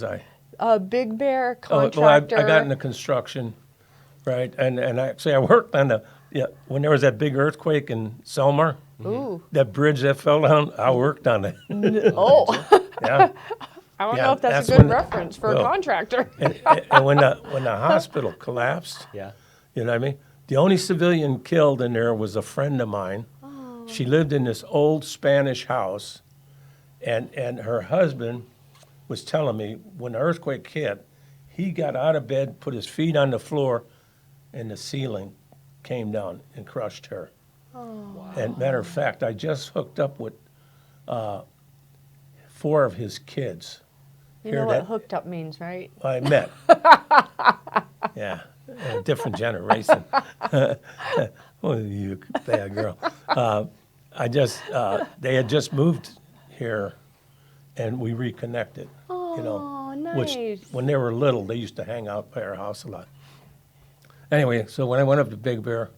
was I? Big Bear Well, contractor. I got into construction, right? And actually, I worked on when there was that big earthquake in Selmar, Ooh. that bridge that fell down, I worked on it. Oh, Yeah. I don't Yeah, know if that's a that's good when- reference for a well, contractor. And when the hospital collapsed, Yeah. you know what I mean? The only civilian killed in there was a friend of mine. She lived in this old Spanish house, and her husband was telling me when the earthquake hit, he got out of bed, put his feet on the floor, and the ceiling came down and crushed her. Wow. And matter of fact, I just hooked up with 4 of his kids. You Hear know what that? hooked up means, right? I met. Yeah, a different generation. Oh, you bad girl. They had just moved here, and we reconnected. You know, Oh, which nice. when they were little, they used to hang out by our house a lot. Anyway, so when I went up to Big Bear,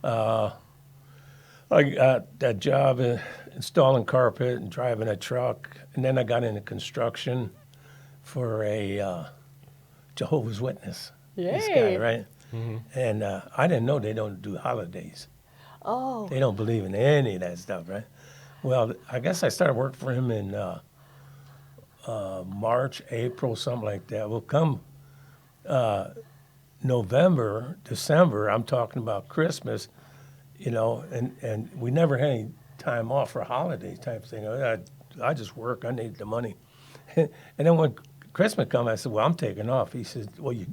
I got that job installing carpet and driving a truck, and then I got into construction for a Jehovah's Witness. This guy, Yay. right? And I didn't know they don't do holidays. Oh, They don't believe in any of that stuff, right? Well, I guess I started working for him in March, April, something like that. Well, come November, December, I'm talking about Christmas, you know, and we never had any time off for holiday type thing. I just work. I need the money. And then when Christmas come, I said, well, I'm taking off. He said, well, you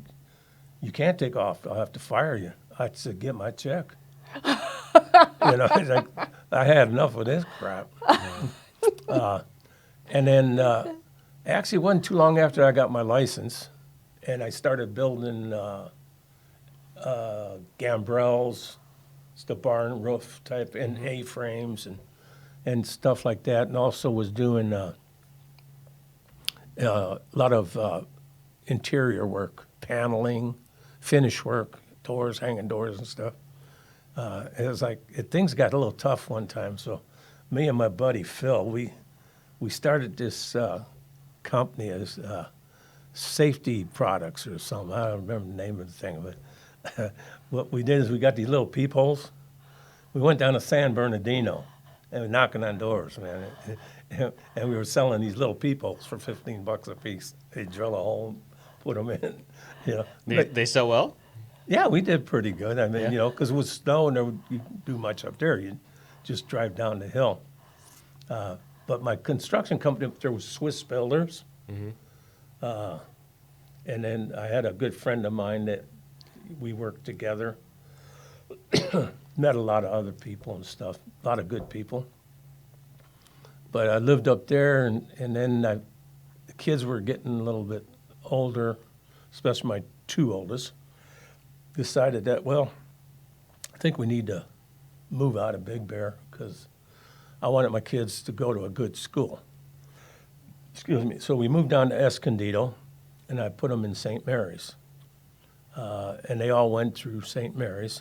can't take off. I'll have to fire you. I said, get my check. You know, it's like, I had enough of this crap. And then actually, it wasn't too long after I got my license, and I started building gambrels, it's the barn roof type, and A-frames and stuff like that, and also was doing a lot of interior work, paneling, finish work, doors, hanging doors and stuff. It was like things got a little tough one time, so me and my buddy Phil, we started this company as Safety Products or something. I don't remember the name of the thing, but what we did is we got these little peepholes. We went down to San Bernardino and we were knocking on doors, man. And we were selling these little peepholes for $15 a piece. They drill a hole, put them in, you know. They sell well? Yeah, we did pretty good. I mean, Yeah. you know, because with snow, you couldn't do much up there. You just drive down the hill. But my construction company up there was Swiss Builders. And then I had a good friend of mine that we worked together. Met a lot of other people and stuff, a lot of good people. But I lived up there, and then the kids were getting a little bit older, especially my 2 oldest. Decided that, well, I think we need to move out of Big Bear because I wanted my kids to go to a good school. Excuse me. So we moved down to Escondido, and I put them in St. Mary's. And they all went through St. Mary's.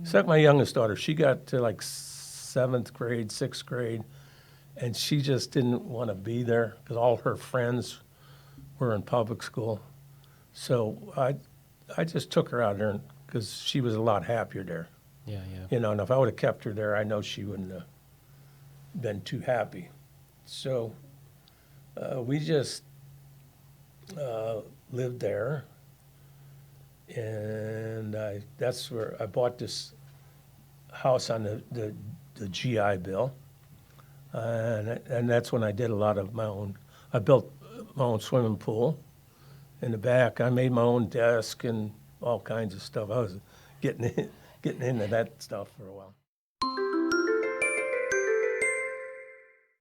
Except my youngest daughter. She got to like 7th grade, 6th grade, and she just didn't want to be there because all her friends were in public school. So I just took her out there because she was a lot happier there. Yeah, yeah. You know, and if I would have kept her there, I know she wouldn't have been too happy. So we just lived there, and that's where I bought this house on the GI Bill, and that's when I did a lot of my own. I built my own swimming pool in the back. I made my own desk and all kinds of stuff. I was getting into that stuff for a while.